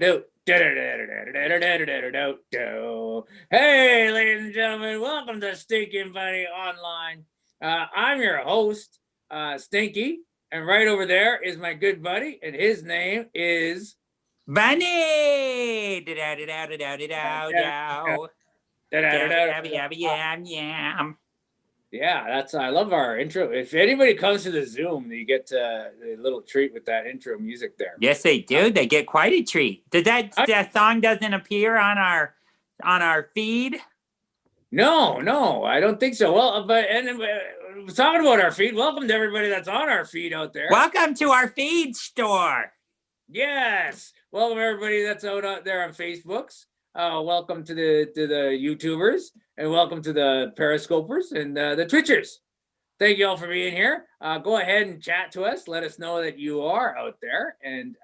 Do. Hey, ladies and gentlemen, welcome to Stinky and Bunny Online. I'm your host, Stinky, and right over there is my good buddy, and his name is Bunny! Da-da-da-da-da-da-da-da. Yam. Yeah, I love our intro. If anybody comes to the Zoom, you get a little treat with that intro music there. Yes, they do. They get quite a treat. Does that song doesn't appear on our feed? No, I don't think so. Well, talking about our feed, welcome to everybody that's on our feed out there. Welcome to our feed store. Yes, welcome everybody that's out there on Facebooks. Welcome to the YouTubers, and welcome to the Periscopers and the Twitchers. Thank you all for being here. Go ahead and chat to us. Let us know that you are out there and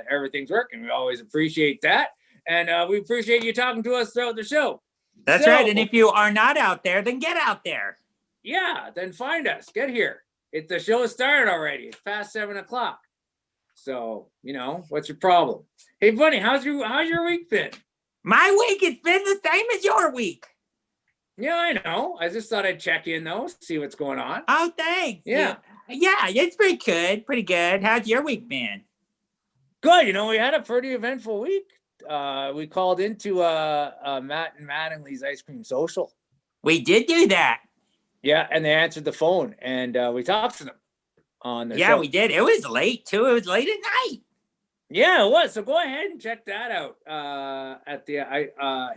everything's working. We always appreciate that, and we appreciate you talking to us throughout the show. That's right. And if you are not out there, then get out there. Yeah, then find us. Get here. The show has started already. It's past 7 o'clock. So, what's your problem? Hey, Bunny, how's your week been? My week has been the same as your week. Yeah, I know. I just thought I'd check in, though, see what's going on. Oh, thanks. Yeah, it's pretty good. Pretty good. How's your week been? Good. We had a pretty eventful week. We called into Matt and Mattingly's Ice Cream Social. We did do that. Yeah, and they answered the phone, and we talked to them on the show. We did. It was late, too. It was late at night. Yeah, it was. So go ahead and check that out at the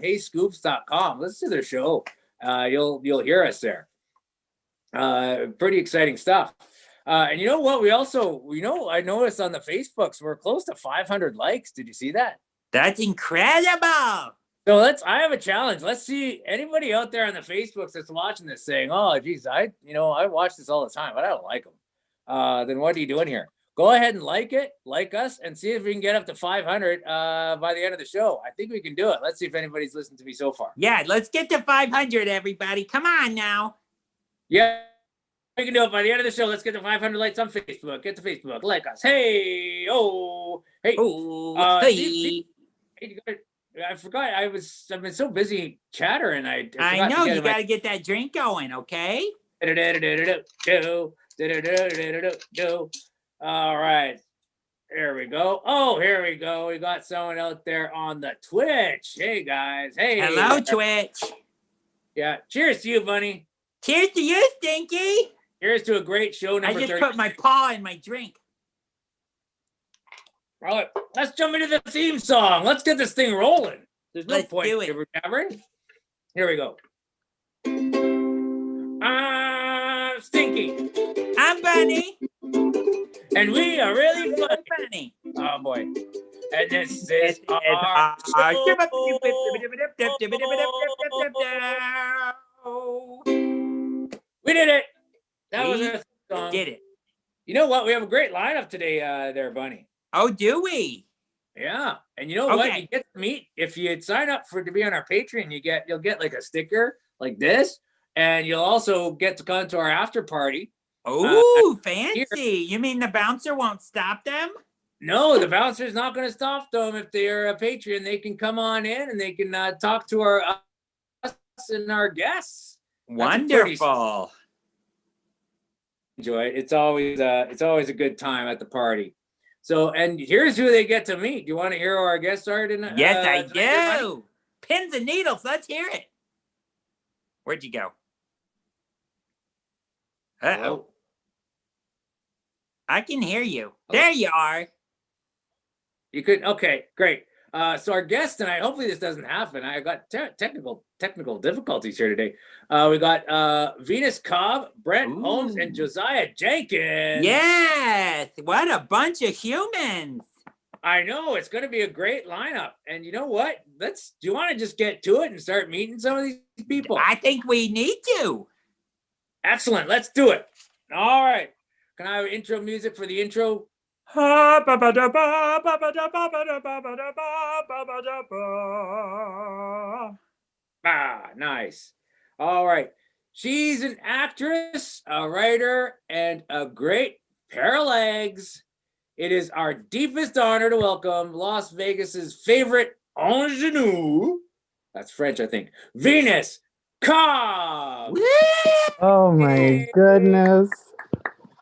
heyscoops.com. Listen to their show. You'll hear us there. Pretty exciting stuff. And you know what? We also, I noticed on the Facebooks, we're close to 500 likes. Did you see that? That's incredible. So I have a challenge. Let's see anybody out there on the Facebooks that's watching this saying, "Oh, geez, I watch this all the time, but I don't like them." Then what are you doing here? Go ahead and like us, and see if we can get up to 500 by the end of the show. I think we can do it. Let's see if anybody's listened to me so far. Yeah, let's get to 500, everybody. Come on now. Yeah, we can do it by the end of the show. Let's get to 500 likes on Facebook. Get to Facebook, like us. Hey, oh, hey, oh, hey. I forgot. I've been so busy chattering. I know you got to get that drink going, okay? All right. Here we go. Oh, here we go. We got someone out there on the Twitch. Hey, guys. Hey. Hello, Twitch. Yeah. Cheers to you, Bunny. Cheers to you, Stinky. Cheers to a great show number 30. I just put my paw in my drink. All right. Let's jump into the theme song. Let's get this thing rolling. There's no point in jabbering. Here we go. I'm Stinky. I'm Bunny. And we are really funny. Oh, boy. And this is our show. We did it. That was our song. Did it. You know what? We have a great lineup today there, Bunny. Oh, do we? Yeah. And you know what? You get to meet, if you sign up to be on our Patreon, you'll get like a sticker like this. And you'll also get to come to our after party. Oh, fancy. Here. You mean the bouncer won't stop them? No, the bouncer's not going to stop them. If they're a Patreon, they can come on in and they can talk to us and our guests. Wonderful. Enjoy it. It's always a good time at the party. So, and here's who they get to meet. Do you want to hear who our guests are tonight? Yes, I do. Pins and needles. Let's hear it. Where'd you go? Uh-oh. Hello? I can hear you. There you are. You could. Okay, great. So our guest tonight, hopefully this doesn't happen. I got technical difficulties here today. We got Venus Cobb, Brent Holmes, and Josiah Jenkins. Yes. What a bunch of humans. I know. It's going to be a great lineup. And you know what? Do you want to just get to it and start meeting some of these people? I think we need to. Excellent. Let's do it. All right. Can I have intro music for the intro? Nice. All right. She's an actress, a writer, and a great pair of legs. it is our deepest honor to welcome Las Vegas's favorite ingenue. That's French, I think. Venus Cobb. Oh my goodness.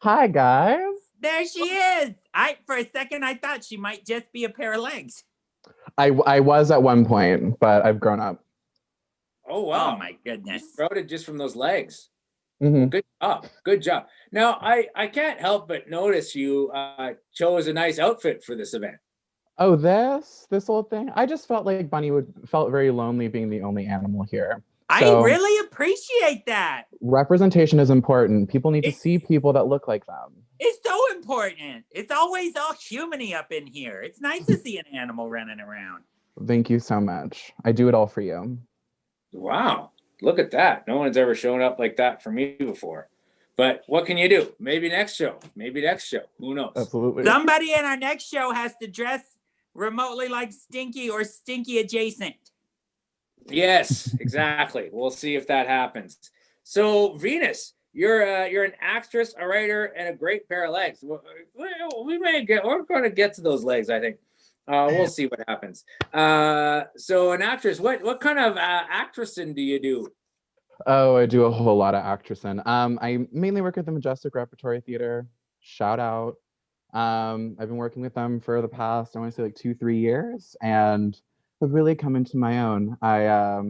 Hi guys. There she is. For a second I thought she might just be a pair of legs. I was at one point, but I've grown up. Oh wow. Oh my goodness. You wrote it just from those legs. Mm-hmm. Good job. Good job. Now I can't help but notice you chose a nice outfit for this event. Oh, this whole thing. I just felt like Bunny felt very lonely being the only animal here. So, I really appreciate that. Representation is important. People need to see people that look like them. It's so important. It's always all humany up in here. It's nice to see an animal running around. Thank you so much. I do it all for you. Wow. Look at that. No one's ever shown up like that for me before. But what can you do? Maybe next show. Maybe next show. Who knows? Absolutely. Somebody in our next show has to dress remotely like Stinky or Stinky adjacent. Yes, exactly. We'll see if that happens. So, Venus, you're an actress, a writer, and a great pair of legs. We're going to get to those legs, I think. We'll see what happens. So, an actress. What kind of actressing do you do? Oh, I do a whole lot of actressing. I mainly work at the Majestic Repertory Theater. Shout out. I've been working with them for the past, I want to say like 2-3 years, and have really come into my own. I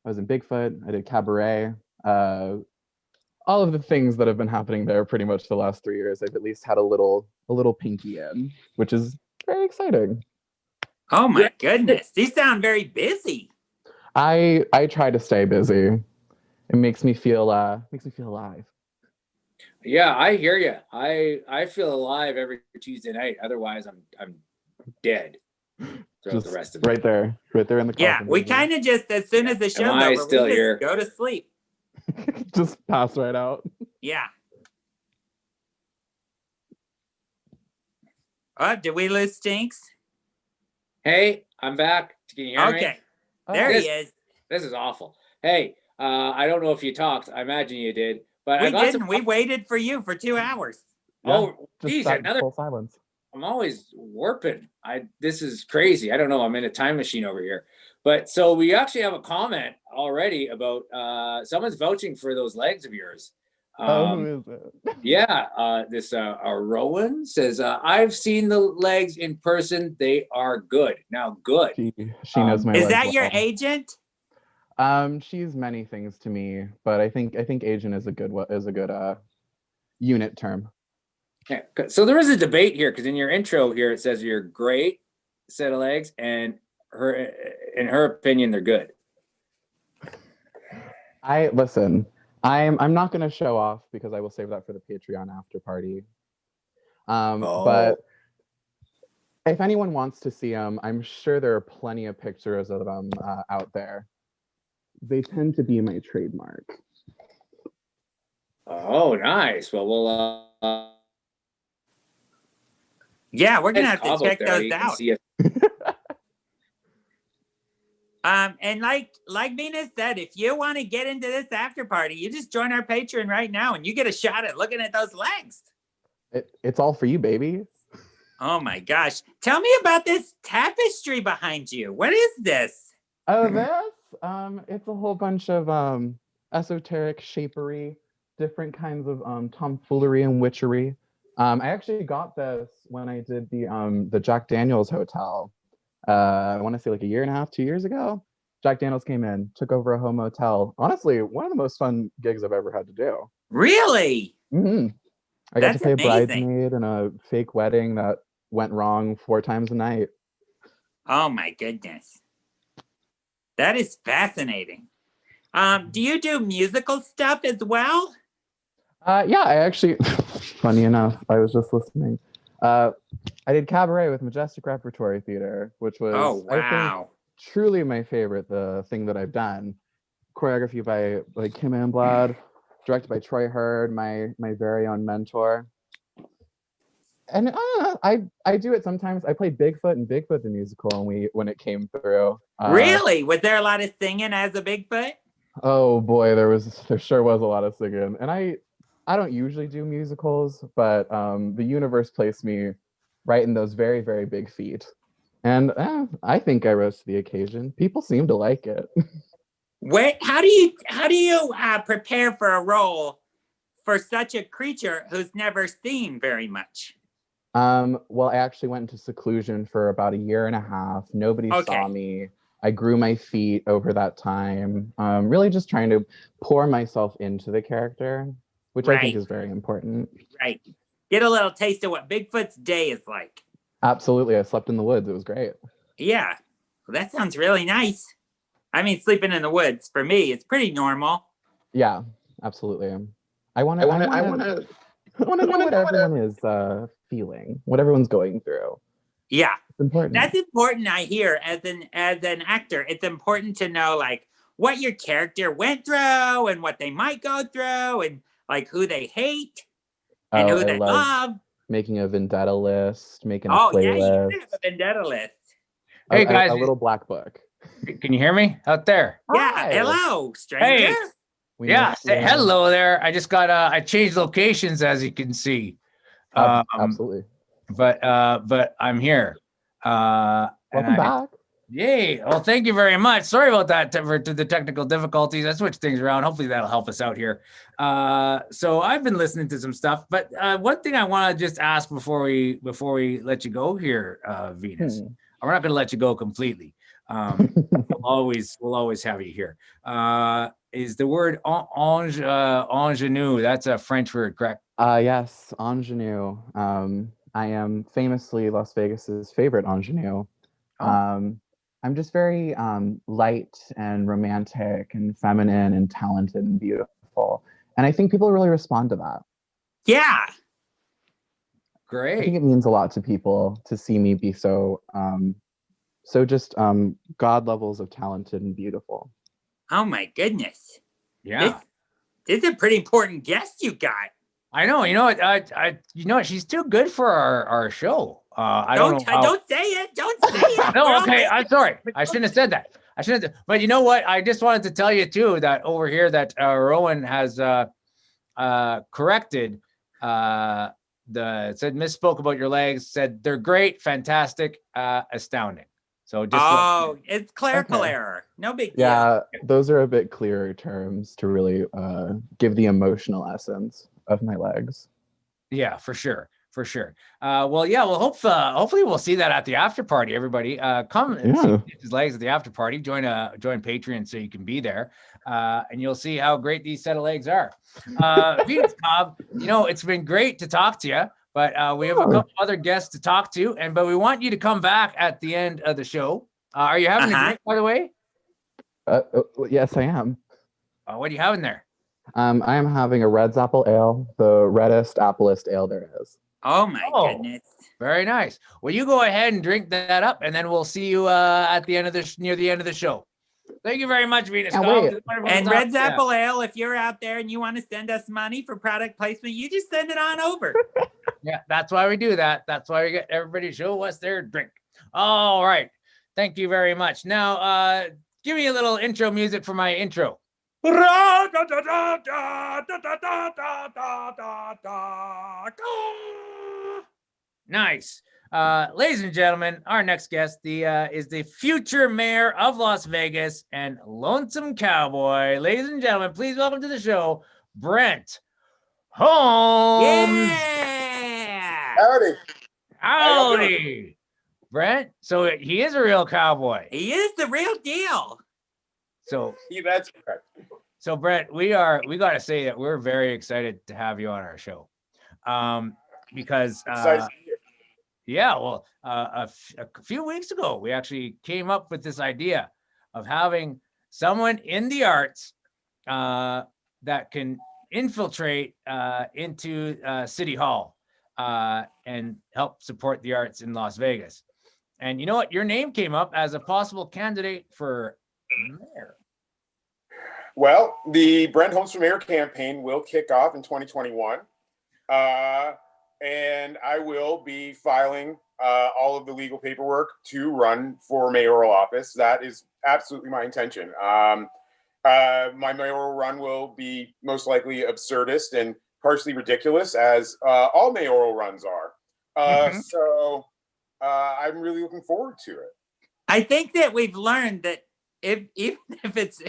was in Bigfoot. I did Cabaret. All of the things that have been happening there pretty much the last 3 years, I've at least had a little pinky in, which is very exciting. Oh my goodness. These sound very busy. I try to stay busy. It makes me feel alive. Yeah, I hear you. I feel alive every Tuesday night. Otherwise, I'm dead. Just the rest of right there in the coffin. Yeah, we kind of just, as soon as the show's over, still we here? just go to sleep. Just pass right out. Yeah. Oh, did we lose Stinks? Hey, I'm back. Can you hear me? Okay. There he is. This is awful. Hey, I don't know if you talked. I imagine you did. But We didn't. We waited for you for 2 hours. Oh, just geez, sat full silence. I'm always warping. This is crazy. I don't know. I'm in a time machine over here. But so we actually have a comment already about someone's vouching for those legs of yours. Who is it? Yeah, this Rowan says, I've seen the legs in person. They are good. Now, good. She knows my Is legs that your well. agent? She's many things to me, but I think agent is a good unit term. Yeah, so there is a debate here because in your intro here it says you're a great set of legs, and in her opinion they're good. I'm not going to show off because I will save that for the Patreon after party. But if anyone wants to see them, I'm sure there are plenty of pictures of them out there. They tend to be my trademark. Oh, nice. Well, we'll yeah, we're gonna have to check those out. See if... And like Venus said, if you want to get into this after party, you just join our Patreon right now, and you get a shot at looking at those legs. It's all for you, baby. Oh my gosh! Tell me about this tapestry behind you. What is this? Oh, this? It's a whole bunch of esoteric shapery, different kinds of tomfoolery and witchery. I actually got this when I did the Jack Daniels Hotel. I want to say like 1.5 years, 2 years ago. Jack Daniels came in, took over a home motel. Honestly, one of the most fun gigs I've ever had to do. Really? Mm-hmm. I got to play amazing. bridesmaid in a fake wedding that went wrong 4 times a night. Oh my goodness. That is fascinating. Do you do musical stuff as well? Yeah, I actually, funny enough, I was just listening. I did Cabaret with Majestic Repertory Theater, which was, I think, truly my favorite, the thing that I've done. Choreography by Kim Amblad, directed by Troy Hurd, my very own mentor. And I do it sometimes. I played Bigfoot in Bigfoot the musical when it came through. Really? Was there a lot of singing as a Bigfoot? Oh boy, there sure was a lot of singing. And I don't usually do musicals, but the universe placed me right in those very, very big feet. And I think I rose to the occasion. People seem to like it. How do you prepare for a role for such a creature who's never seen very much? Well, I actually went into seclusion for about a year and a half. Nobody saw me. I grew my feet over that time. Really just trying to pour myself into the character, which I think is very important. Right. Get a little taste of what Bigfoot's day is like. Absolutely. I slept in the woods. It was great. Yeah. Well, that sounds really nice. I mean, sleeping in the woods, for me, it's pretty normal. Yeah, absolutely. I want to know what everyone is feeling, what everyone's going through. Yeah. It's important. That's important, I hear, as an actor. It's important to know, like, what your character went through and what they might go through and, like, who they hate and who they love. Making a vendetta list, making a playlist. Yeah, you have a vendetta list. Hey, guys. A little black book. Can you hear me out there? Yeah. Hi. Hello, stranger. Hey. Yeah, hello there. I just got I changed locations, as you can see. Absolutely. But I'm here. Welcome back. Yay. Well, thank you very much. Sorry about that to the technical difficulties. I switched things around. Hopefully that'll help us out here. So I've been listening to some stuff, but one thing I want to just ask before we let you go here, Venus. We're not going to let you go completely. We'll always have you here. Is the word ingenue? That's a French word, correct? Yes, ingenue. I am famously Las Vegas's favorite ingenue. I'm just very light and romantic and feminine and talented and beautiful. And I think people really respond to that. Yeah. Great. I think it means a lot to people to see me be so just God levels of talented and beautiful. Oh my goodness. Yeah. This is a pretty important guest you got. I know. You know what? You know what? She's too good for our show. Don't say it. Don't say it. No, okay. I'm sorry. I shouldn't have said that. I shouldn't have. But you know what? I just wanted to tell you too that over here that Rowan has corrected said misspoke about your legs. Said they're great, fantastic, astounding. So just it's clerical error. No big deal. Yeah, those are a bit clearer terms to really give the emotional essence of my legs. Yeah, for sure. Hopefully we'll see that at the after party. Everybody, come and see his legs at the after party. Join Patreon so you can be there, and you'll see how great these set of legs are. Venus, Cobb, it's been great to talk to you, but we have a couple other guests to talk to, but we want you to come back at the end of the show. Are you having a drink, by the way? Yes, I am. What are you having there? I am having a Red's Apple Ale, the reddest applest ale there is. Oh my goodness! Very nice. Well, you go ahead and drink that up, and then we'll see you at the end of near the end of the show. Thank you very much, Venus. And Red's Apple Ale, if you're out there and you want to send us money for product placement, you just send it on over. Yeah, that's why we do that. That's why we get everybody to show us their drink. All right. Thank you very much. Now, give me a little intro music for my intro. Nice. Ladies and gentlemen, our next guest is the future mayor of Las Vegas and lonesome cowboy. Ladies and gentlemen, please welcome to the show, Brent Holmes. Yeah. Howdy. Brent, so he is a real cowboy. He is the real deal. So that's correct. So Brent, we got to say that we're very excited to have you on our show, because a few weeks ago we actually came up with this idea of having someone in the arts that can infiltrate into City Hall and help support the arts in Las Vegas. And you know what? Your name came up as a possible candidate for mayor. Well, the Brent Holmes for Mayor campaign will kick off in 2021. And I will be filing all of the legal paperwork to run for mayoral office. That is absolutely my intention. My mayoral run will be most likely absurdist and partially ridiculous, as all mayoral runs are. So I'm really looking forward to it. I think that we've learned that even if it's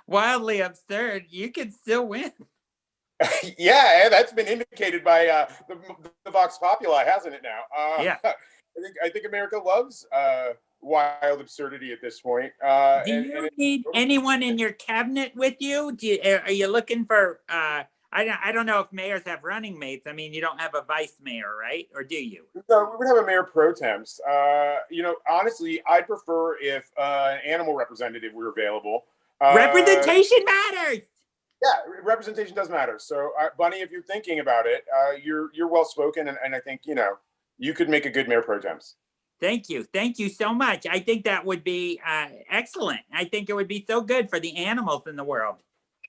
wildly absurd, you can still win. Yeah, that's been indicated by the Vox Populi, hasn't it now? Yeah. I think America loves wild absurdity at this point. Do you need anyone in your cabinet with you? Are you looking for? I don't know if mayors have running mates. I mean, you don't have a vice mayor, right? Or do you? No, we would have a mayor pro temps. Honestly, I'd prefer if an animal representative were available. Representation matters. Yeah, representation does matter. So, Bunny, if you're thinking about it, you're well spoken, and I think you could make a good mayor pro temps. Thank you so much. I think that would be excellent. I think it would be so good for the animals in the world,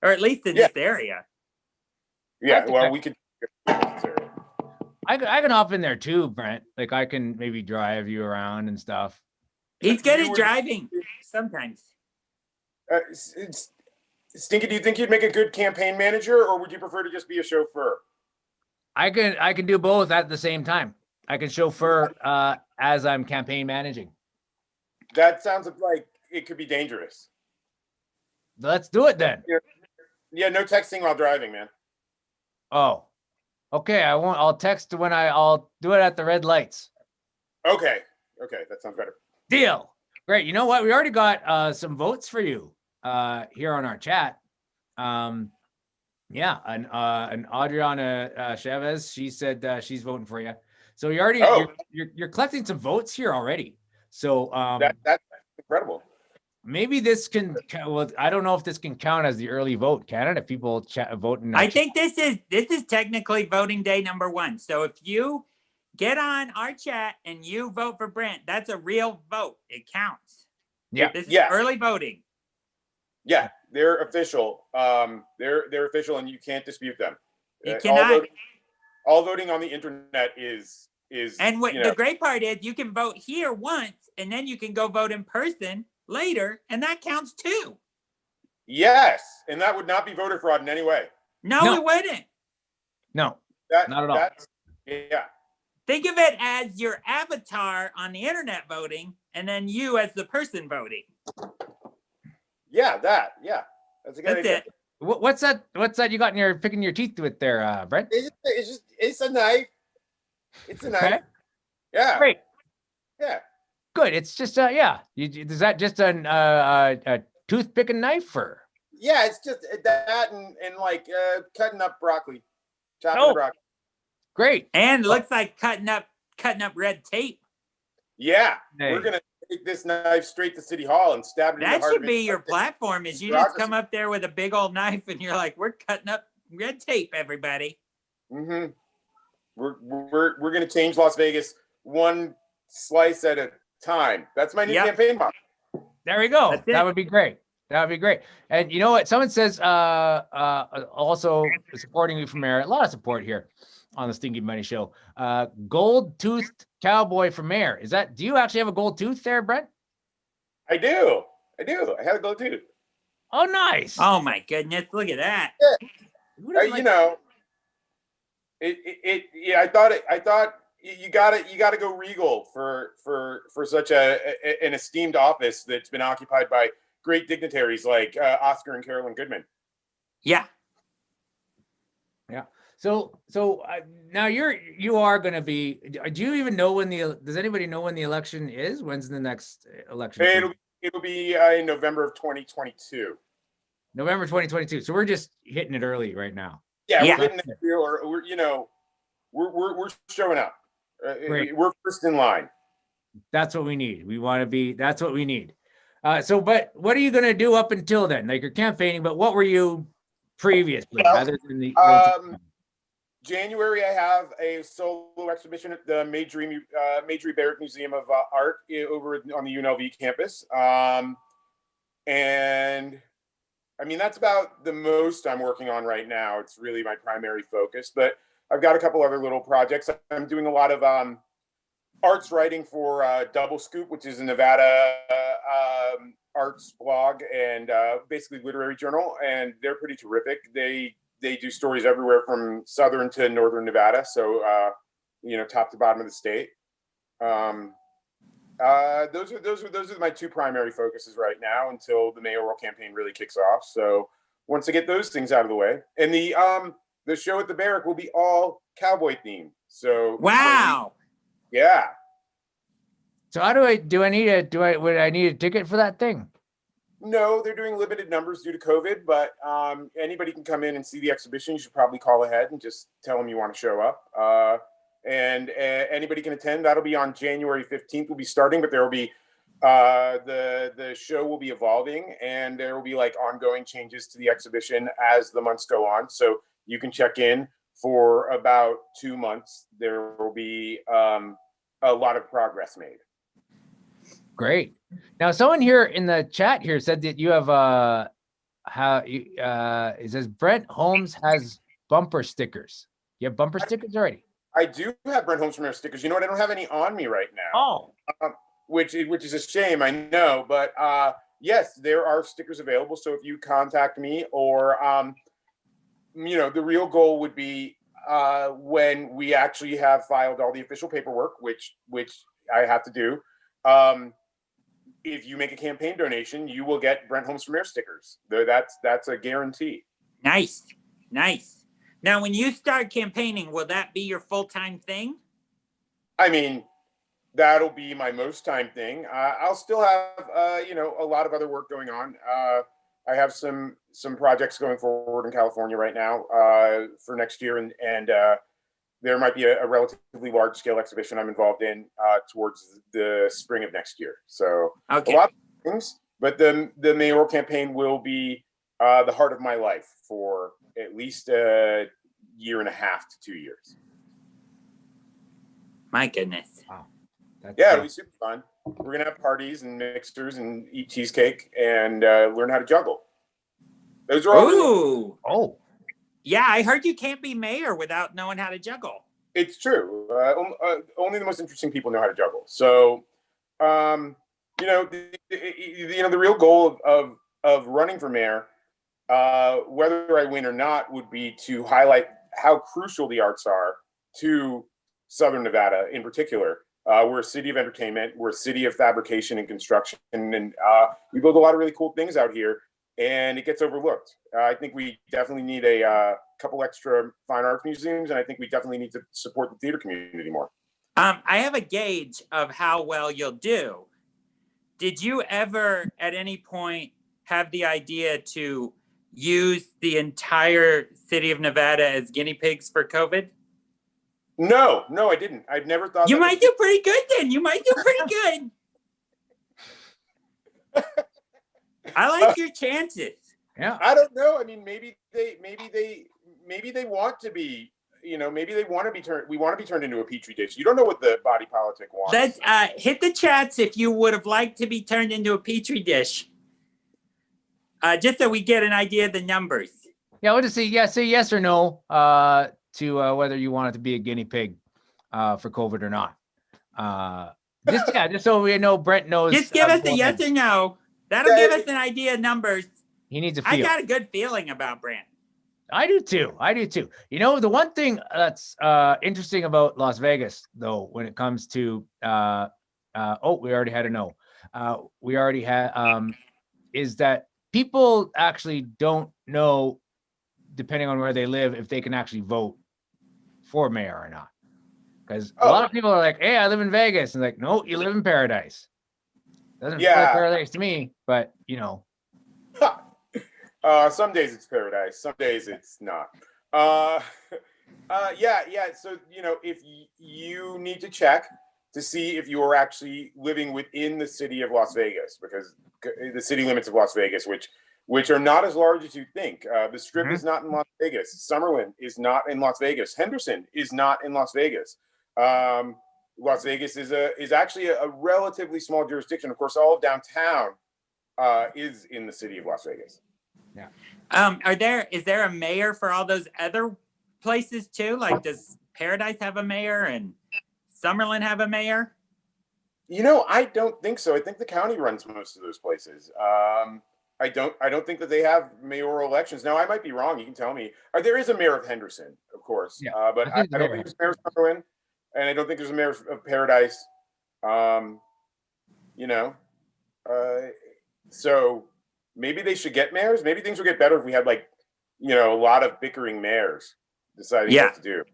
or at least in this area. Yeah, well, we could. I can hop in there too, Brent. Like I can maybe drive you around and stuff. He's good at driving sometimes. Stinky, do you think you'd make a good campaign manager, or would you prefer to just be a chauffeur? I can do both at the same time. I can chauffeur as I'm campaign managing. That sounds like it could be dangerous. Let's do it then. Yeah, no texting while driving, man. Oh, okay. I won't. I'll text when I'll do it at the red lights. Okay, that sounds better. Deal. Great. You know what? We already got some votes for you here on our chat. Yeah, and Adriana Chavez, she said she's voting for you. So you already you're collecting some votes here already. So that's incredible. Maybe this can. Well, I don't know if this can count as the early vote. Can it? If people vote in. I think this is technically voting day number 1. So if you get on our chat and you vote for Brent, that's a real vote. It counts. Yeah. This is early voting. Yeah, they're official. They're official, and you can't dispute them. You cannot. All voting on the internet is. And what the great part is, you can vote here once, and then you can go vote in person later, and that counts too. Yes, and that would not be voter fraud in any way. No, it wouldn't. No, not at all. Yeah. Think of it as your avatar on the internet voting, and then you as the person voting. Yeah, that's a good idea. It. What's that you got in your picking your teeth with there, Brent? It's a knife. It's a knife. Okay. Yeah. Great. Yeah. Good. It's just is that just a tooth picking knife or? Yeah, it's just that and like cutting up broccoli, chopping broccoli. Great. And looks like cutting up red tape. Yeah, we're gonna take this knife straight to City Hall and stab it in the heart. That should be your platform. Is you just come up there with a big old knife and you're like, we're cutting up red tape, everybody. Mm-hmm. We're gonna change Las Vegas one slice at a time. That's my new campaign model. There we go. That would be great. That would be great. And you know what? Someone says also supporting you from there. A lot of support here on the Stinky Bunny Show. Gold-toothed cowboy for mayor. Do you actually have a gold tooth there, Brent? I do. I have a gold tooth. Oh, nice. Oh my goodness. Look at that. Yeah. I thought you gotta go regal for such an esteemed office that's been occupied by great dignitaries like Oscar and Carolyn Goodman. Yeah. So now you are going to be. Do you even know does anybody know when the election is? When's the next election? It'll be in November of 2022. November 2022. So we're just hitting it early right now. Yeah. We're hitting it, or we're showing up. We're first in line. That's what we need. We want to be. That's what we need. But what are you going to do up until then? Like you're campaigning, but what were you previously? Other than the January, I have a solo exhibition at the Majory Barrett Museum of Art over on the UNLV campus. And I mean, that's about the most I'm working on right now. It's really my primary focus, but I've got a couple other little projects. I'm doing a lot of arts writing for Double Scoop, which is a Nevada arts blog and basically literary journal, and they're pretty terrific. They do stories everywhere from southern to northern Nevada. So top to bottom of the state. Those are my two primary focuses right now until the mayoral campaign really kicks off. So once I get those things out of the way, and the show at the Barrack will be all cowboy themed. So wow. Yeah. So how would I need a ticket for that thing? No, they're doing limited numbers due to COVID, but anybody can come in and see the exhibition. You should probably call ahead and just tell them you want to show up. And anybody can attend. That'll be on January 15th. We'll be starting, but there will be the show will be evolving, and there will be like ongoing changes to the exhibition as the months go on. So you can check in for about 2 months. There will be a lot of progress made. Great. Now, someone here in the chat here said that you have it says Brent Holmes has bumper stickers. You have bumper stickers already? I do have Brent Holmes from Air stickers. You know what? I don't have any on me right now. Oh. Which is a shame, I know. But yes, there are stickers available. So if you contact me, or the real goal would be when we actually have filed all the official paperwork, which I have to do. If you make a campaign donation, you will get Brent Holmes from Air stickers. That's a guarantee. Nice. Now, when you start campaigning, will that be your full-time thing? I mean, that'll be my most time thing. I'll still have, a lot of other work going on. I have some projects going forward in California right now for next year, and there might be a relatively large-scale exhibition I'm involved in towards the spring of next year. So okay. A lot of things, but the mayoral campaign will be the heart of my life for at least a year and a half to 2 years. My goodness. Wow. It'll be super fun. We're going to have parties and mixers and eat cheesecake and learn how to juggle. Those are all. Ooh. Oh. Yeah, I heard you can't be mayor without knowing how to juggle. It's true. Only the most interesting people know how to juggle. So, the real goal of running for mayor, whether I win or not, would be to highlight how crucial the arts are to Southern Nevada in particular. We're a city of entertainment. We're a city of fabrication and construction, and we build a lot of really cool things out here, and it gets overlooked. I think we definitely need a couple extra fine arts museums, and I think we definitely need to support the theater community more. I have a gauge of how well you'll do. Did you ever, at any point, have the idea to use the entire city of Nevada as guinea pigs for COVID? No, I didn't. I've never thought. You might do pretty good then. You might do pretty good. I like your chances. Yeah. I don't know. I mean, maybe they want to be. Maybe they want to be turned. We want to be turned into a petri dish. You don't know what the body politic wants. Let's hit the chats if you would have liked to be turned into a petri dish. Just so we get an idea of the numbers. Yeah, we'll just say yes or no to whether you want it to be a guinea pig for COVID or not. Just so we know, Brent knows. Just give us a yes or no. That'll give us an idea of numbers. He needs a feel. I got a good feeling about Brent. I do too. The one thing that's interesting about Las Vegas, though, when it comes to we already had a no. We already had is that people actually don't know, depending on where they live, if they can actually vote for mayor or not. Because a lot of people are like, "Hey, I live in Vegas," and like, "No, you live in paradise." Doesn't feel like paradise to me, but some days it's paradise, some days it's not. So if you need to check to see if you're actually living within the city of Las Vegas, because the city limits of Las Vegas, which are not as large as you think. The Strip is not in Las Vegas. Summerlin is not in Las Vegas. Henderson is not in Las Vegas. Las Vegas is actually a relatively small jurisdiction. Of course, all of downtown is in the city of Las Vegas. Yeah. Is there a mayor for all those other places too? Like, does Paradise have a mayor and Summerlin have a mayor? I don't think so. I think the county runs most of those places. I don't think that they have mayoral elections. Now, I might be wrong. You can tell me. There is a mayor of Henderson, of course, but I don't think there's a mayor of Summerlin. and I don't think there's a mayor of Paradise. You know, so maybe they should get mayors. Maybe things would get better if we had like, you know, a lot of bickering mayors deciding what to do.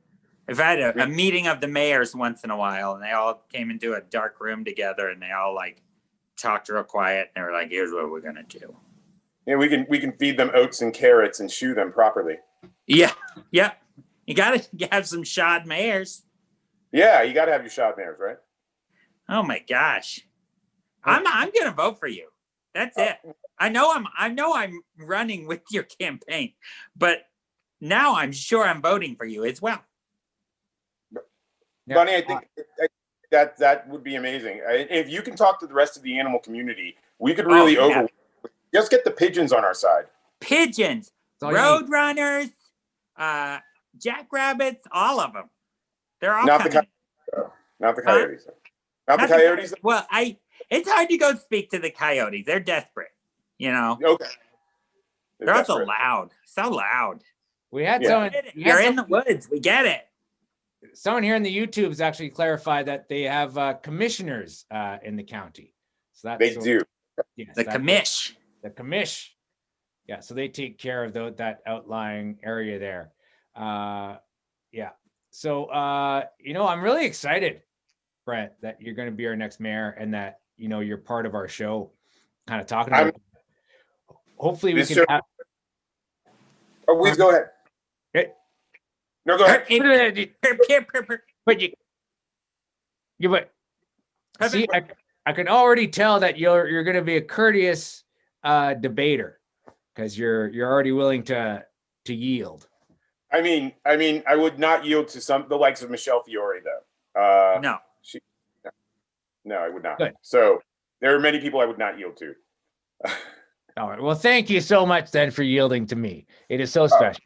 If I had a meeting of the mayors once in a while, and they all came into a dark room together, and they all like talked real quiet, and they were like, "Here's what we're gonna do." Yeah, we can feed them oats and carrots and shoe them properly. Yeah. You gotta have some shod mayors. Yeah, you gotta have your shot mayors, right? Oh my gosh, I'm gonna vote for you. That's it. I know I'm running with your campaign, but now I'm sure I'm voting for you as well. Yeah. Bunny, I think that would be amazing. If you can talk to the rest of the animal community, we could really just get the pigeons on our side. Pigeons, roadrunners, jackrabbits, all of them. They're all not coming. Not the coyotes. Not the coyotes. Well, it's hard to go speak to the coyotes. They're desperate, you know. Okay. They're also loud, so loud. We had someone. You're in the woods. We get it. Someone here in the YouTube's actually clarified that they have commissioners in the county. So that's they do. Yes, the commish. The commish. Yeah, so they take care of that outlying area there. Yeah. So you know, I'm really excited, Brent, that you're going to be our next mayor and that, you know, you're part of our show, kind of talking about. Hopefully we can. Oh, please go ahead. No, go ahead. But see, I can already tell that you're going to be a courteous debater because you're already willing to yield. I mean, I would not yield to the likes of Michelle Fiore, though. No, I would not. Good. So there are many people I would not yield to. All right. Well, thank you so much then for yielding to me. It is so special.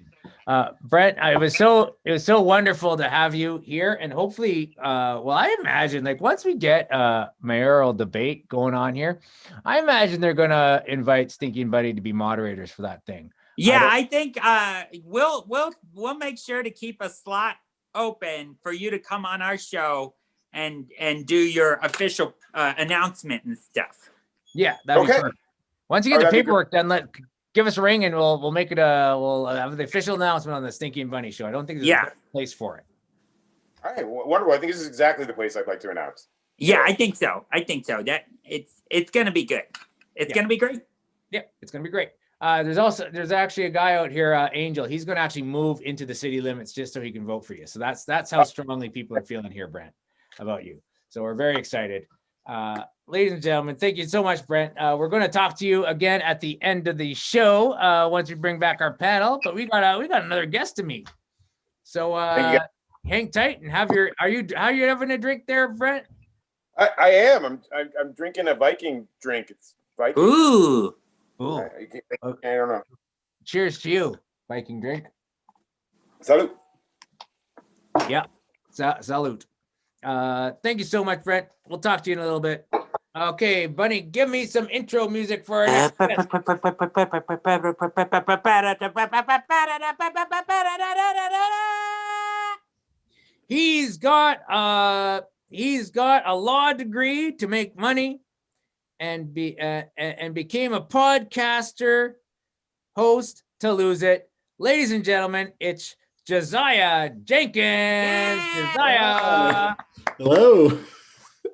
Brent, it was so wonderful to have you here. And hopefully, I imagine like once we get a mayoral debate going on here, I imagine they're going to invite Stinky and Bunny to be moderators for that thing. Yeah, I think we'll make sure to keep a slot open for you to come on our show and do your official announcement and stuff. Yeah, that'd be perfect. Once you get the paperwork done, give us a ring and we'll make it we'll have the official announcement on the Stinky and Bunny show. I don't think there's a place for it. All right, wonderful. I think this is exactly the place I'd like to announce. Yeah, I think so. That it's gonna be good. It's gonna be great. Yeah, it's gonna be great. There's actually a guy out here, Angel. He's gonna actually move into the city limits just so he can vote for you. So that's how strongly people are feeling here, Brent, about you. So we're very excited. Ladies and gentlemen, thank you so much, Brent. We're going to talk to you again at the end of the show once we bring back our panel. But we got another guest to meet. So hang tight and how you having a drink there, Brent? I am. I'm drinking a Viking drink. It's Viking. Ooh. I don't know. Cheers to you, Viking drink. Salute. Yeah. Salute. Thank you so much, Brent. We'll talk to you in a little bit. Okay, Bunny, give me some intro music for our next guest. He's got a law degree to make money and became a podcaster host to lose it. Ladies and gentlemen, it's Josiah Jenkins. Josiah. Hello.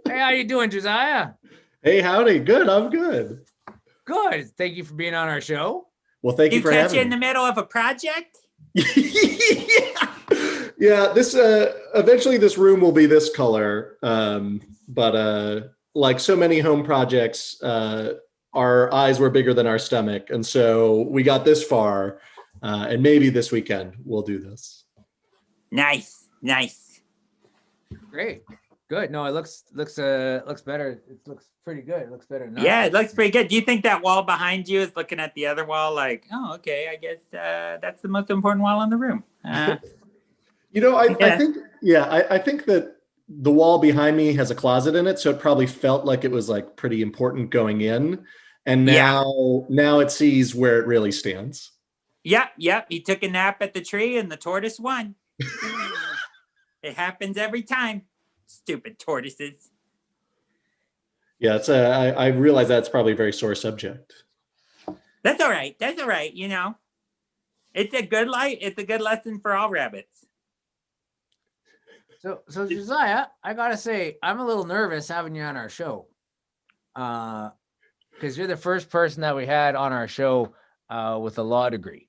Hey, how you doing, Josiah? Hey, howdy. Good. I'm good. Good. Thank you for being on our show. Well, thank you for having me. You catch in the middle of a project? Yeah. This eventually this room will be this color. But like so many home projects, our eyes were bigger than our stomach, and so we got this far. And maybe this weekend we'll do this. Nice. Great. Good. No, it looks better. It looks pretty good. It looks better now. Yeah, it looks pretty good. Do you think that wall behind you is looking at the other wall like, oh, okay, I guess that's the most important wall in the room? I think that the wall behind me has a closet in it, so it probably felt like it was like pretty important going in. And now it sees where it really stands. Yep. He took a nap at the tree and the tortoise won. It happens every time. Stupid tortoises. Yeah, I realize that's probably a very sore subject. That's all right. That's all right. You know, it's a good It's a good lesson for all rabbits. So Josiah, I gotta say, I'm a little nervous having you on our show, because you're the first person that we had on our show with a law degree.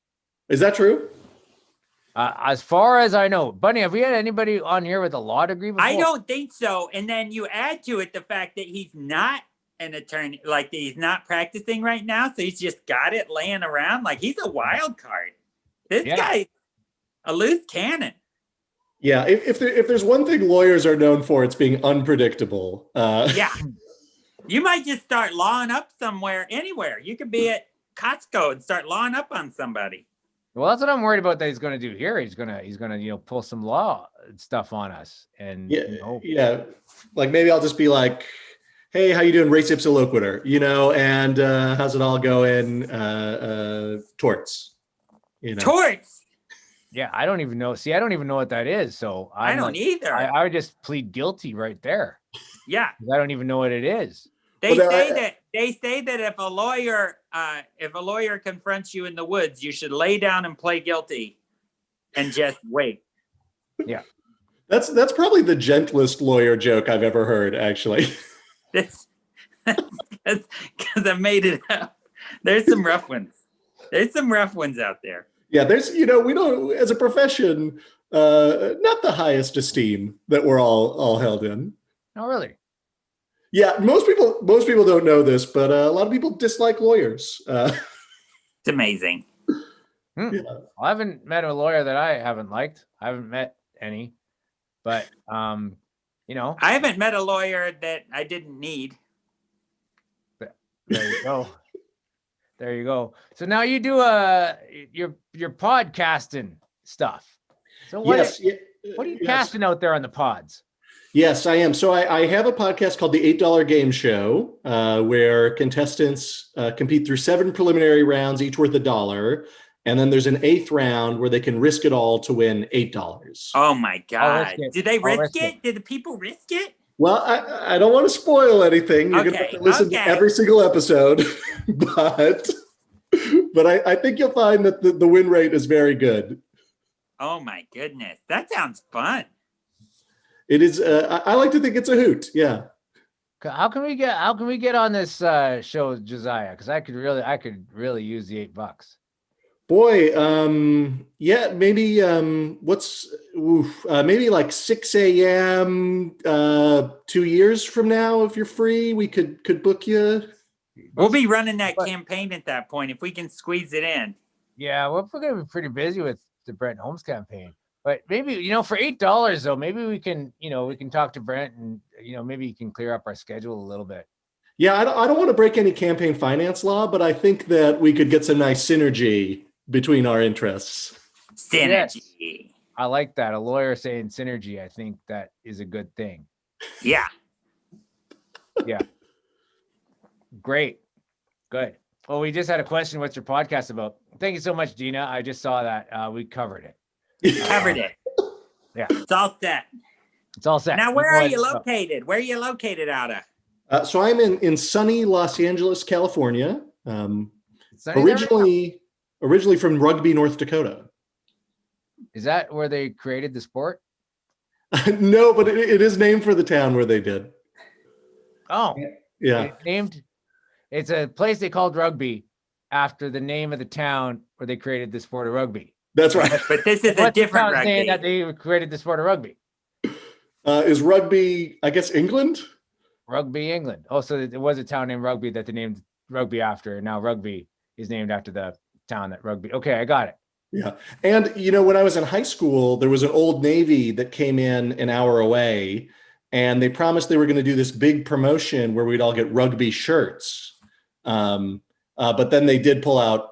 Is that true? As far as I know, Bunny, have we had anybody on here with a law degree before? I don't think so. And then you add to it the fact that he's not an attorney, like he's not practicing right now, so he's just got it laying around. Like he's a wild card. This guy's a loose cannon. Yeah, if there's one thing lawyers are known for, it's being unpredictable. Yeah, you might just start lawing up somewhere, anywhere. You could be at Costco and start lawing up on somebody. Well, that's what I'm worried about that he's going to do here. He's gonna pull some law stuff on us, and yeah, like maybe I'll just be like, hey, how you doing, race ipsa loquitur, and how's it all going, torts, Torts. Yeah, I don't even know. See, I don't even know what that is. So I don't either. I would just plead guilty right there. Yeah, I don't even know what it is. They say that if a lawyer confronts you in the woods, you should lay down and play guilty, and just wait. Yeah, that's probably the gentlest lawyer joke I've ever heard. Actually, because I made it up. There's some rough ones. There's some rough ones out there. Yeah, there's we don't, as a profession, not the highest esteem that we're all held in. No, really. Yeah, most people don't know this, but a lot of people dislike lawyers. It's amazing. Yeah. I haven't met a lawyer that I haven't liked. I haven't met any, but I haven't met a lawyer that I didn't need. There you go. There you go. So now you do your podcasting stuff. So what are you casting out there on the pods? Yes, I am. So I have a podcast called the $8 Game Show, where contestants compete through 7 preliminary rounds, each worth $1. And then there's an 8th round where they can risk it all to win $8. Oh my God. Did they risk it? Did the people risk it? Well, I don't want to spoil anything. You're going to have to listen to every single episode. but I think you'll find that the win rate is very good. Oh my goodness. That sounds fun. It is. I like to think it's a hoot. Yeah. How can we get on this show, Josiah? Because I could really use the $8. Boy, yeah, maybe maybe like 6 a.m. 2 years from now, if you're free, we could book you. We'll be running that campaign at that point if we can squeeze it in. Yeah, we're gonna be pretty busy with the Brent Holmes campaign. But maybe, for $8 though, maybe we can talk to Brent and, maybe he can clear up our schedule a little bit. Yeah, I don't want to break any campaign finance law, but I think that we could get some nice synergy between our interests. Synergy. Yes. I like that. A lawyer saying synergy, I think that is a good thing. Yeah. Yeah. Great. Good. Well, we just had a question. What's your podcast about? Thank you so much, Dina. I just saw that. We covered it. Covered it. Yeah. It's all set. It's all set. Now, where are you located? Where are you located out of? So I'm in sunny Los Angeles, California. Originally from Rugby, North Dakota. Is that where they created the sport? No, but it is named for the town where they did. Oh. Yeah. It's a place they called Rugby after the name of the town where they created the sport of rugby. That's right. But this is a different rugby. Saying that they created the sport of rugby. Is Rugby, I guess, England? Rugby, England. Oh, so it was a town named Rugby that they named Rugby after. And now Rugby is named after the town that Rugby. Okay, I got it. Yeah. And, when I was in high school, there was an Old Navy that came in an hour away, and they promised they were going to do this big promotion where we'd all get rugby shirts. But then they did pull out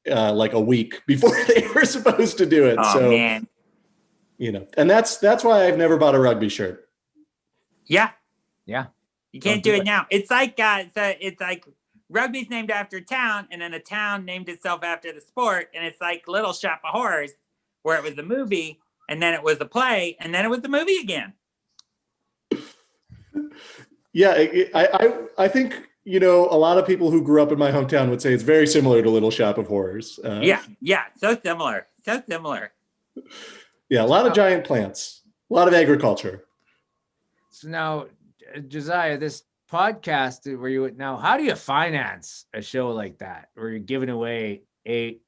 like a week before they were supposed to do it. Oh, so, man. And that's why I've never bought a rugby shirt. Yeah. Yeah. You can't do it now. It's like rugby's named after a town, and then a town named itself after the sport, and it's like Little Shop of Horrors, where it was the movie, and then it was the play, and then it was the movie again. Yeah, I think, you know, a lot of people who grew up in my hometown would say it's very similar to Little Shop of Horrors. Yeah, so similar. Yeah, a lot of giant plants, a lot of agriculture. So now, Josiah, this podcast where you now, how do you finance a show like that where you're giving away $8?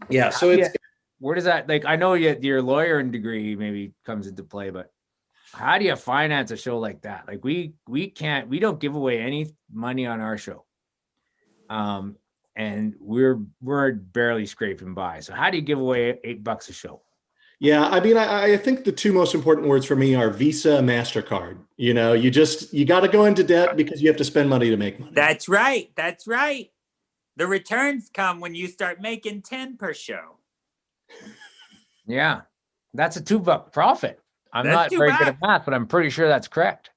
Yeah, so it's where does that, like, I know your lawyering degree maybe comes into play, but how do you finance a show like that? Like we don't give away any money on our show. And we're barely scraping by. So how do you give away $8 a show? Yeah, I mean, I think the two most important words for me are Visa, MasterCard. You know, you got to go into debt because you have to spend money to make money. That's right. The returns come when you start making 10 per show. Yeah, that's a $2 profit. I'm not very good at math, but I'm pretty sure that's correct.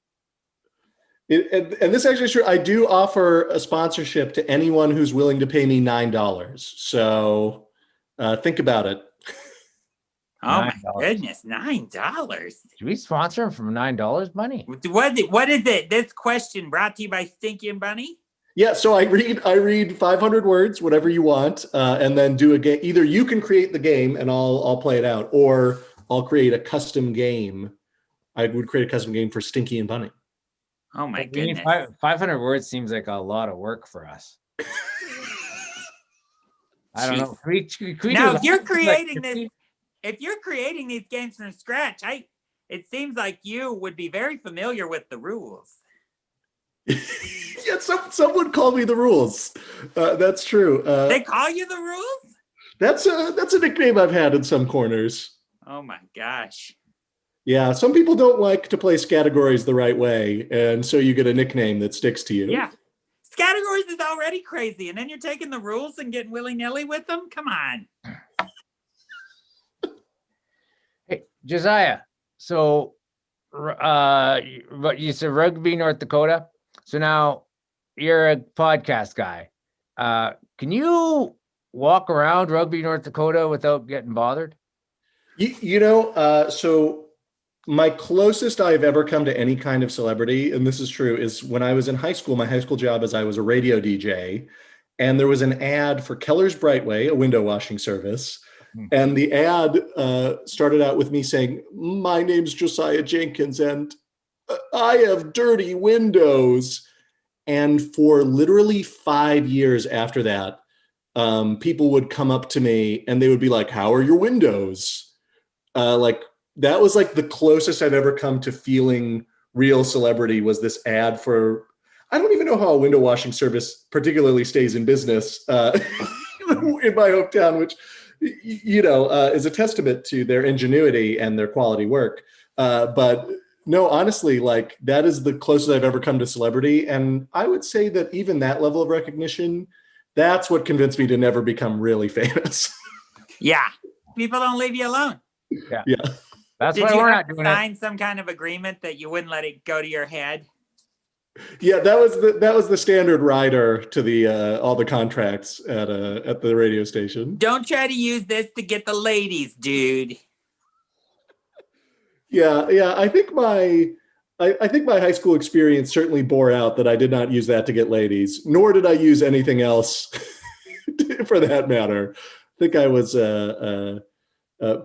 And this actually is true. I do offer a sponsorship to anyone who's willing to pay me $9. So think about it. Oh $9. My goodness, $9. Should we sponsor him from $9 money? What is it? This question brought to you by Stinky and Bunny? Yeah, so I read 500 words, whatever you want, and then do a game. Either you can create the game and I'll play it out, or I'll create a custom game. I would create a custom game for Stinky and Bunny. Oh my goodness. 500 words seems like a lot of work for us. I don't know. Now, if you're creating this, if you're creating these games from scratch, it seems like you would be very familiar with the rules. Yeah, someone called me the rules. That's true. They call you the rules? That's a nickname I've had in some corners. Oh my gosh. Yeah, some people don't like to place categories the right way, and so you get a nickname that sticks to you. Yeah. Categories is already crazy, and then you're taking the rules and getting willy-nilly with them? Come on. Hey, Josiah, so you said Rugby, North Dakota. So now you're a podcast guy. Can you walk around Rugby, North Dakota without getting bothered? So my closest I've ever come to any kind of celebrity, and this is true, is when I was in high school. My high school job is I was a radio DJ, and there was an ad for Keller's Brightway, a window washing service. And the ad started out with me saying, "My name's Josiah Jenkins, and I have dirty windows." And for literally 5 years after that, people would come up to me and they would be like, "How are your windows?" That was like the closest I've ever come to feeling real celebrity, was this ad for, I don't even know how a window washing service particularly stays in business in my hometown, which, is a testament to their ingenuity and their quality work. But no, honestly, like, that is the closest I've ever come to celebrity. And I would say that even that level of recognition, that's what convinced me to never become really famous. Yeah. People don't leave you alone. Yeah. That's Did why you we're have not to doing sign some kind of agreement that you wouldn't let it go to your head? Yeah, that was the standard rider to the all the contracts at the radio station. Don't try to use this to get the ladies, dude. Yeah. I think my high school experience certainly bore out that I did not use that to get ladies, nor did I use anything else for that matter. I think I was a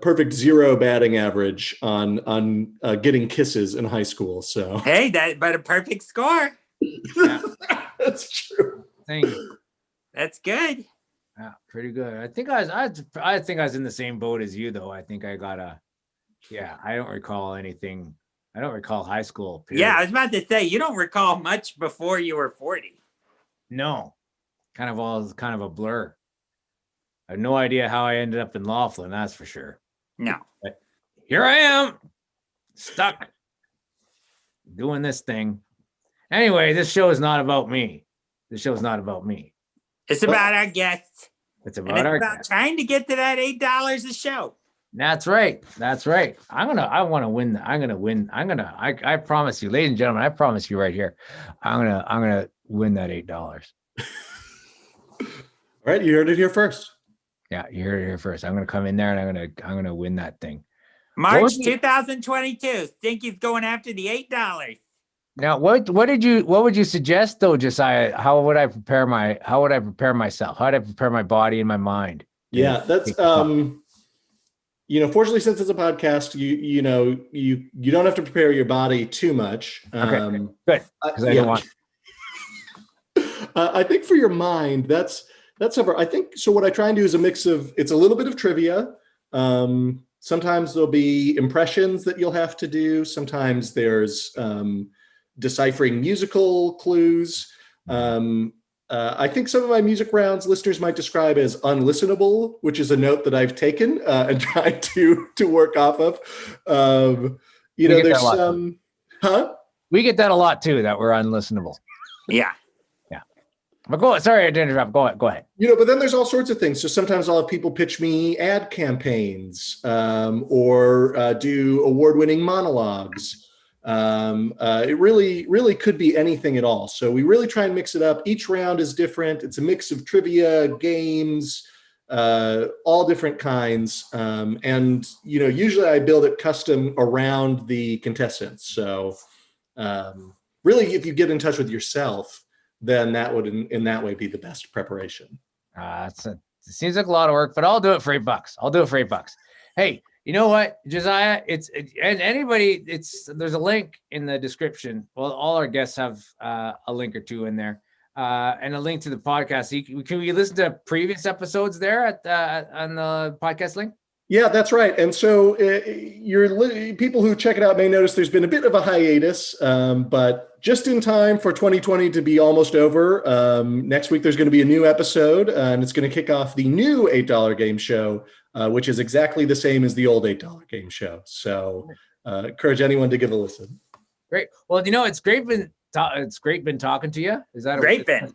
perfect 0 batting average on getting kisses in high school. So hey, but a perfect score. Yeah. That's true. That's good. Yeah, pretty good. I think I was in the same boat as you, though. I think I got I don't recall anything. I don't recall high school. Period. Yeah, I was about to say, you don't recall much before you were 40. No, kind of a blur. I have no idea how I ended up in Laughlin, that's for sure. No. But here I am, stuck, doing this thing. Anyway, this show is not about me. It's about our guests. It's about trying to get to that $8 a show. That's right. I want to win. I promise you, ladies and gentlemen, I promise you right here, I'm going to win that $8. All right. You heard it here first. Yeah, you heard it here first. I'm going to come in there and I'm going to win that thing. March 2022. Stinky's going after the $8. Now, what would you suggest though, Josiah? How would I prepare myself? How would I prepare my body and my mind? Yeah, that's fortunately, since it's a podcast, you don't have to prepare your body too much. Okay, good. Because I don't want. I think for your mind, that's separate. I think so. What I try and do is a mix of. It's a little bit of trivia. Sometimes there'll be impressions that you'll have to do. Sometimes there's deciphering musical clues. I think some of my music rounds listeners might describe as unlistenable, which is a note that I've taken and tried to work off of. There's some, We get that a lot too, that we're unlistenable. Yeah. But sorry to interrupt. Go ahead. But then there's all sorts of things. So sometimes I'll have people pitch me ad campaigns or do award-winning monologues. It really could be anything at all. So we really try and mix it up. Each round is different. It's a mix of trivia, games, all different kinds. And usually I build it custom around the contestants. So really, if you get in touch with yourself, then that would in that way be the best preparation. It seems like a lot of work, but I'll do it for $8. I'll do it for $8. Hey, you know what, Josiah? And anybody, there's a link in the description. Well, all our guests have a link or two in there, and a link to the podcast. Can we listen to previous episodes there on the podcast link? Yeah, that's right. And so people who check it out may notice there's been a bit of a hiatus, but just in time for 2020 to be almost over. Next week, there's going to be a new episode, and it's going to kick off the new $8 game show, which is exactly the same as the old $8 game show. So encourage anyone to give a listen. Great. Well, it's great been talking to you. Is that great bit?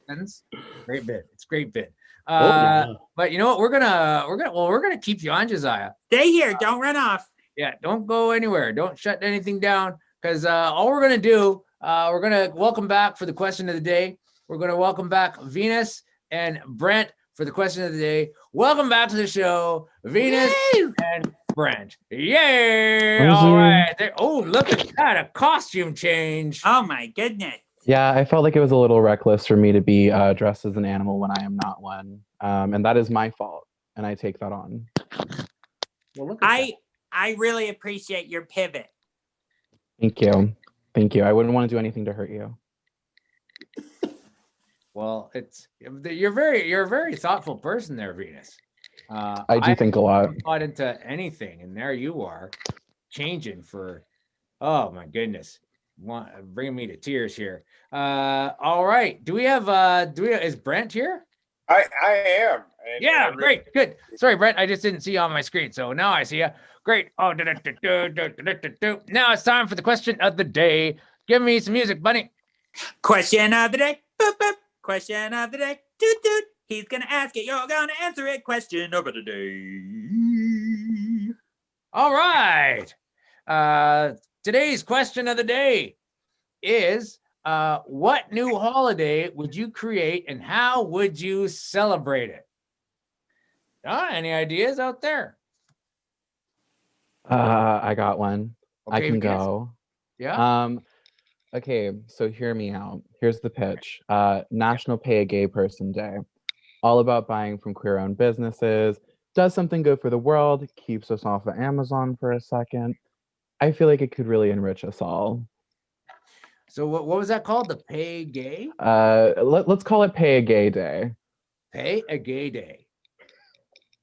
Great bit. It's great bit. Yeah. But you know what? We're gonna keep you on, Josiah. Stay here. Don't run off. Yeah, don't go anywhere. Don't shut anything down, because all we're gonna do, we're gonna welcome back for the question of the day. We're gonna welcome back Venus and Brent for the question of the day. Welcome back to the show, Venus and Brent. Yay! All right. Look at that, a costume change. Oh my goodness. Yeah, I felt like it was a little reckless for me to be dressed as an animal when I am not one. And that is my fault. And I take that on. Well, look at that. I really appreciate your pivot. Thank you. Thank you. I wouldn't want to do anything to hurt you. Well, you're a very thoughtful person there, Venus. I do think a lot. Not into anything, and there you are, changing for. Oh my goodness, bringing me to tears here. All right, is Brent here? I am. Yeah, great, good. Sorry, Brent, I just didn't see you on my screen, so now I see you. Great. Oh, now it's time for the question of the day. Give me some music, bunny. Question of the day. Boop, boop. Question of the day. Toot, toot. He's going to ask it. You're going to answer it. Question of the day. All right. Today's question of the day is, what new holiday would you create and how would you celebrate it? Any ideas out there? I got one. Okay, I can go. Yeah. Okay, so hear me out. Here's the pitch. National Pay a Gay Person Day. All about buying from queer-owned businesses. Does something good for the world. Keeps us off of Amazon for a second. I feel like it could really enrich us all. So what was that called? The Pay Gay? Let's call it Pay a Gay Day. Pay a Gay Day.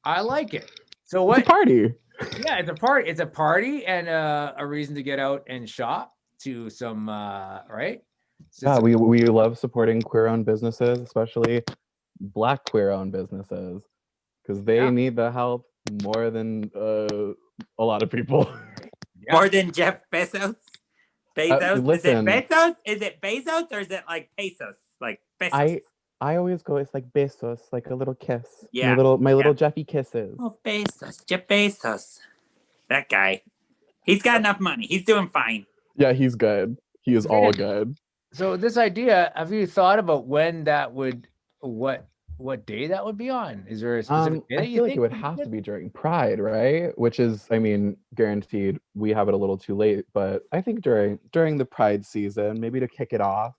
I like it. So what? It's a party. Yeah, it's a party. It's a party and a reason to get out and shop to some right? Yeah, we love supporting queer-owned businesses, especially Black queer-owned businesses, because they need the help more than a lot of people. Yeah. More than Jeff Bezos? Bezos? Listen, Is it Bezos? Is it Bezos or is it like pesos? Like pesos? I always go, it's like besos, like a little kiss. Yeah. My little Jeffy kisses. Oh, Bezos. Jeff Bezos. That guy. He's got enough money. He's doing fine. Yeah, he's good. He is all good. So this idea, have you thought about when that would, what what day that would be on? Is there a specific day I that you feel like think it would have to be during Pride, right? Which is, I mean, guaranteed. We have it a little too late, but I think during the Pride season, maybe to kick it off,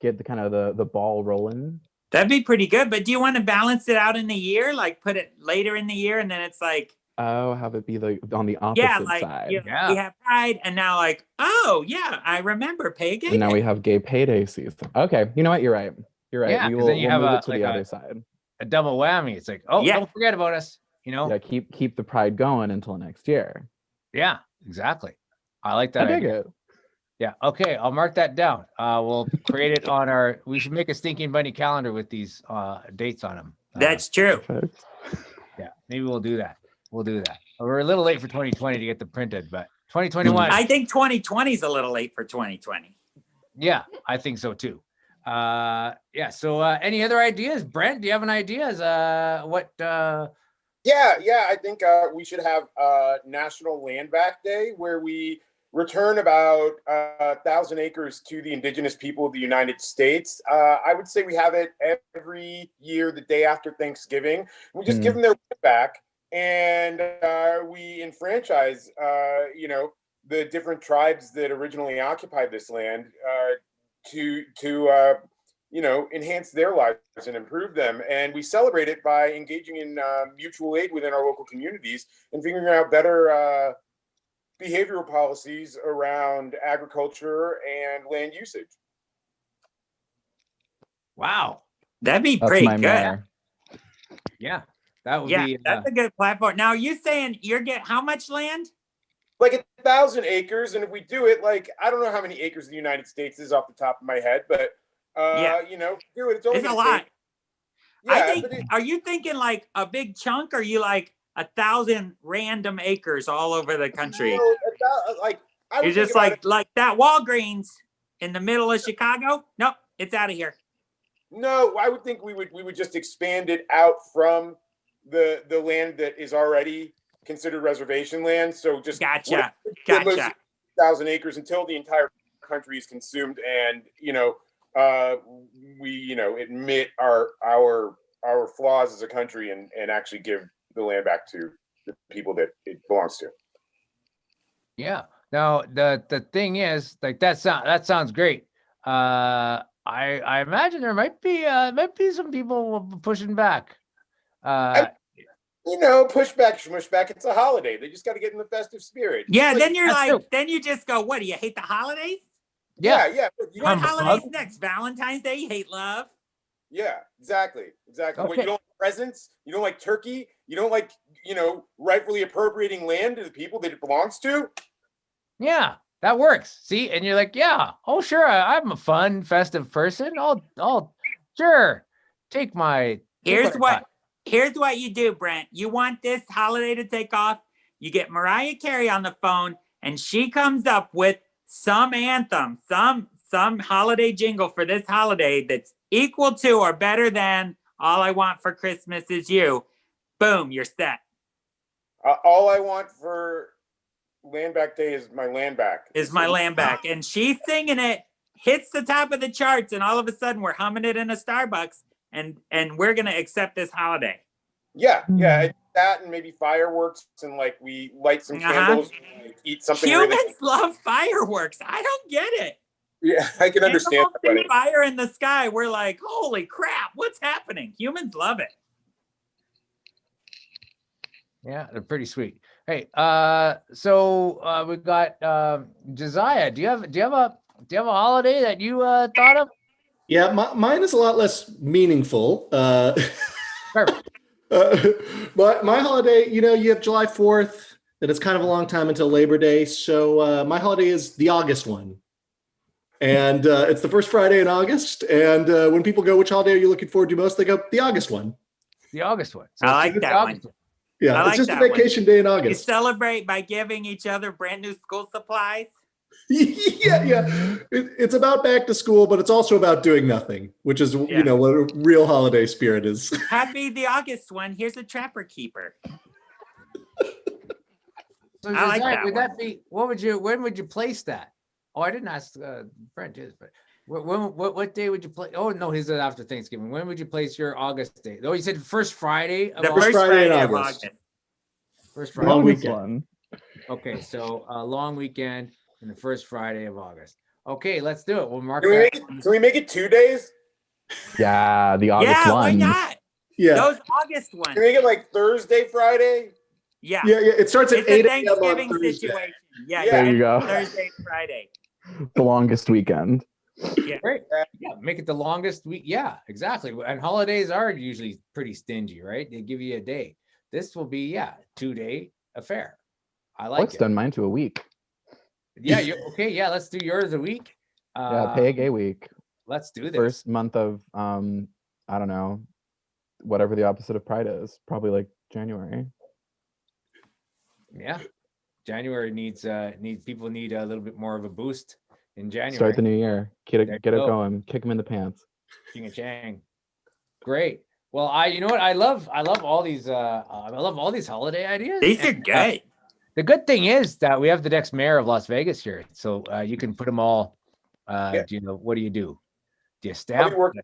get the kind of the ball rolling. That'd be pretty good. But do you want to balance it out in the year? Like put it later in the year and then it's like, Oh, have it be like on the yeah, opposite like side. we have Pride and now like, oh yeah, I remember pay gay And now day. we have gay payday season. Okay, you know what? You're right. You're right. Yeah, We 'cause will then you we'll have move it to like the other side. a double whammy. It's like, oh, Yeah. don't forget about us. You know? Yeah, keep the Pride going until next year. Yeah, exactly. I like that I dig idea. it. Yeah. Okay, I'll mark that down. We'll create it on our. We should make a Stinky and Bunny calendar with these dates on them. That's true. Perfect. Yeah, maybe we'll do that. We'll do that. We're a little late for 2020 to get them printed, but 2021. I think 2020 is a little late for 2020. Yeah, I think so too. Yeah. So, any other ideas, Brent? Do you have an idea? As what? Yeah. I think we should have National Land Back Day, where we return about 1,000 acres to the indigenous people of the United States. I would say we have it every year, the day after Thanksgiving. We just give them their land back, and we enfranchise, the different tribes that originally occupied this land to enhance their lives and improve them. And we celebrate it by engaging in mutual aid within our local communities and figuring out better behavioral policies around agriculture and land usage. Wow. That'd be That's pretty my good. mayor. Yeah, that would Yeah, be. that's a good platform. Now you saying you're getting how much land? Like 1,000 acres, and if we do it, like I don't know how many acres the United States is off the top of my head, but do it. It's only It's a gonna lot. take- Yeah, I think. but Are you thinking like a big chunk? Or are you like 1,000 random acres all over the country? I would You're think just about like that Walgreens in the middle of Chicago. Nope, it's out of here. No, I would think we would just expand it out from the land that is already considered reservation land. So just Gotcha. 1,000 acres until the entire country is consumed, and we admit our flaws as a country and actually give the land back to the people that it belongs to. Yeah. Now the thing is, like that sounds great. I imagine there might be some people pushing back. Pushback, schmushback. It's a holiday. They just got to get in the festive spirit. Yeah, Like, then you're That's like, true. then you just go, what do you hate the holidays? Yeah. But you What don't- holidays next? Valentine's Day, you hate love. Yeah, exactly. What, Okay. you don't like presents? You don't like turkey? You don't like, rightfully appropriating land to the people that it belongs to? Yeah, that works. See, and you're like, yeah, oh sure, I'm a fun, festive person. I'll sure take my. Here's what you do, Brent. You want this holiday to take off, you get Mariah Carey on the phone and she comes up with some anthem, some holiday jingle for this holiday that's equal to or better than All I Want for Christmas Is You. Boom, you're set. All I want for Land Back Day is my land back. Is my land back. And she's singing it, hits the top of the charts, and all of a sudden we're humming it in a Starbucks, and we're gonna accept this holiday. Yeah. It's that and maybe fireworks, and like we light some candles, and eat something. Humans love fireworks. I don't get it. Yeah, I can understand that, buddy. Fire in the sky. We're like, holy crap, what's happening? Humans love it. Yeah, they're pretty sweet. Hey, so we got Josiah. Do you have a holiday that you thought of? Yeah, mine is a lot less meaningful. Perfect. My holiday, you have July 4th, and it's kind of a long time until Labor Day. So my holiday is the August one. And it's the first Friday in August. And when people go, which holiday are you looking forward to most? They go, the August one. The August one. I like it's that the one. August one. Yeah, I like it's just a that one. vacation day in You August. celebrate by giving each other brand new school supplies. Yeah. It's about back to school, but it's also about doing nothing, which is, what a real holiday spirit is. Happy the August one. Here's a Trapper Keeper. So I like Josiah, that would one. that be when would you place that? Oh, I didn't ask Brent this, but What day would you play? Oh no, he's after Thanksgiving. When would you place your August date? Oh, you said first Friday of The August? first Friday in Friday of August. August. First The Friday. Long longest weekend. one. Okay, so a long weekend and the first Friday of August. Okay, let's do it. We'll mark Can we that. can we make it 2 days? Yeah, the August Yeah, why ones. not? Yeah. Those August ones. Can we make it like Thursday, Friday? Yeah. Yeah, it starts at It's 8 a a.m. on Thanksgiving Thursday. situation. Yeah, There you you go. go. Thursday, Friday. The longest weekend. Great. Yeah, make it the longest week. Yeah, exactly. And holidays are usually pretty stingy, right? They give you a day. This will be 2-day affair. I like Let's it. done mine to a week. Yeah, you're okay. Yeah, let's do yours a week. Yeah, pay a gay week. Let's do this. First month of I don't know, whatever the opposite of Pride is. Probably like January. Yeah. January needs people need a little bit more of a boost in January. Start the new year. Get There it you go. going. Kick them in the pants. Ching a chang. Great. Well, you know what? I love all these holiday ideas. These are And, good. the good thing is that we have the next mayor of Las Vegas here, so you can put them all. Yeah. Do you know what do you do? Do you I'll stamp? be working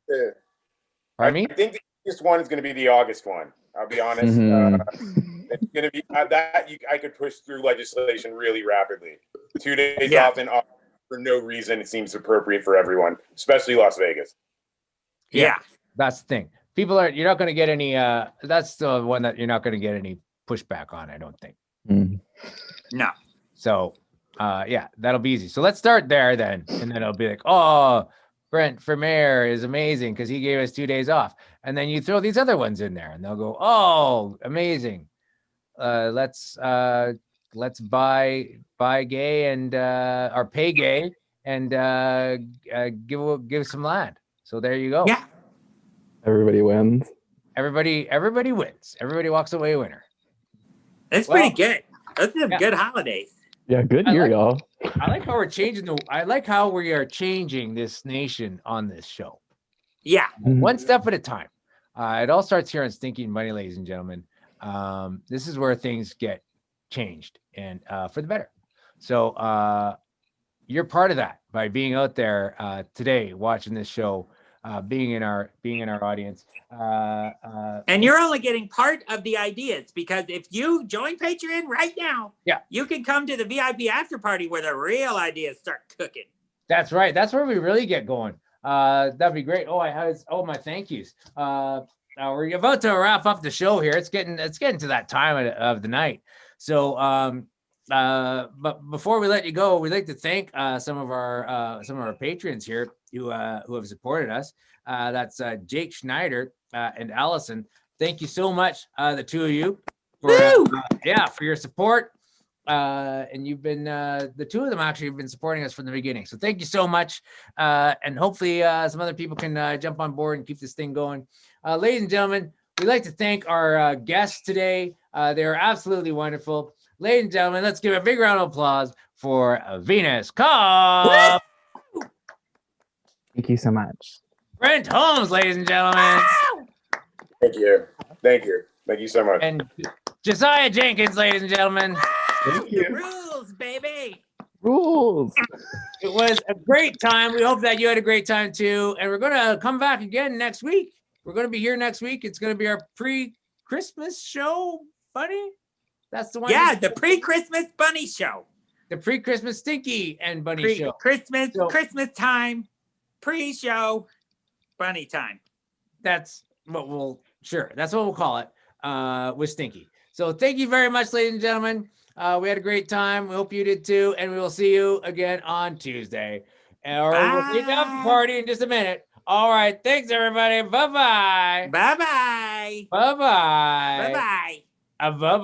Pardon me? I think the easiest one is going to be the August one. I'll be honest. Mhm. It's going to be I could push through legislation really rapidly. 2 days Yeah. off and off for no reason. It seems appropriate for everyone, especially Las Vegas. Yeah. That's the thing. You're not going to get any. That's the one that you're not going to get any pushback on. I don't think. Mm. No. So, that'll be easy. So let's start there then, and then it'll be like, oh, Brent for mayor is amazing because he gave us 2 days off, and then you throw these other ones in there, and they'll go, oh, amazing. Let's buy gay and or pay gay and give some land. So there you go. Yeah. Everybody wins. Everybody wins. Everybody walks away a winner. That's Well, pretty good. Those are yeah. good holidays. Yeah, good I year, like- y'all. I like how we are changing this nation on this show. Yeah. One step at a time. It all starts here on Stinky and Bunny, ladies and gentlemen. This is where things get changed and for the better. So you're part of that by being out there today, watching this show, being in our audience. And you're only getting part of the ideas because if you join Patreon right now, you can come to the VIP after party where the real ideas start cooking. That's right. That's where we really get going. That'd be great. My thank yous. We're about to wrap up the show here. It's getting to that time of the night. So but before we let you go, we'd like to thank some of our patrons here who have supported us. That's Jake Schneider and Allison. Thank you so much, the two of you, for your support. And you've been the two of them actually have been supporting us from the beginning. So thank you so much. And hopefully some other people can jump on board and keep this thing going. Ladies and gentlemen, we'd like to thank our guests today. They are absolutely wonderful. Ladies and gentlemen, let's give a big round of applause for Venus Cobb. Thank you so much. Brent Holmes, ladies and gentlemen. Thank you. Thank you so much. And Josiah Jenkins, ladies and gentlemen. Thank you. Rules, baby. Rules. It was a great time. We hope that you had a great time too. And we're going to come back again next week. We're going to be here next week. It's going to be our pre-Christmas show, Bunny. That's the one. Yeah, the pre-Christmas bunny show. The pre-Christmas Stinky and Bunny show. Christmas time, pre-show, bunny time. That's what we'll call it with Stinky. So thank you very much, ladies and gentlemen. We had a great time. We hope you did too. And we will see you again on Tuesday. Or we'll see the after party in just a minute. All right. Thanks, everybody. Bye-bye. Bye-bye. Bye-bye. Bye-bye. Bye-bye.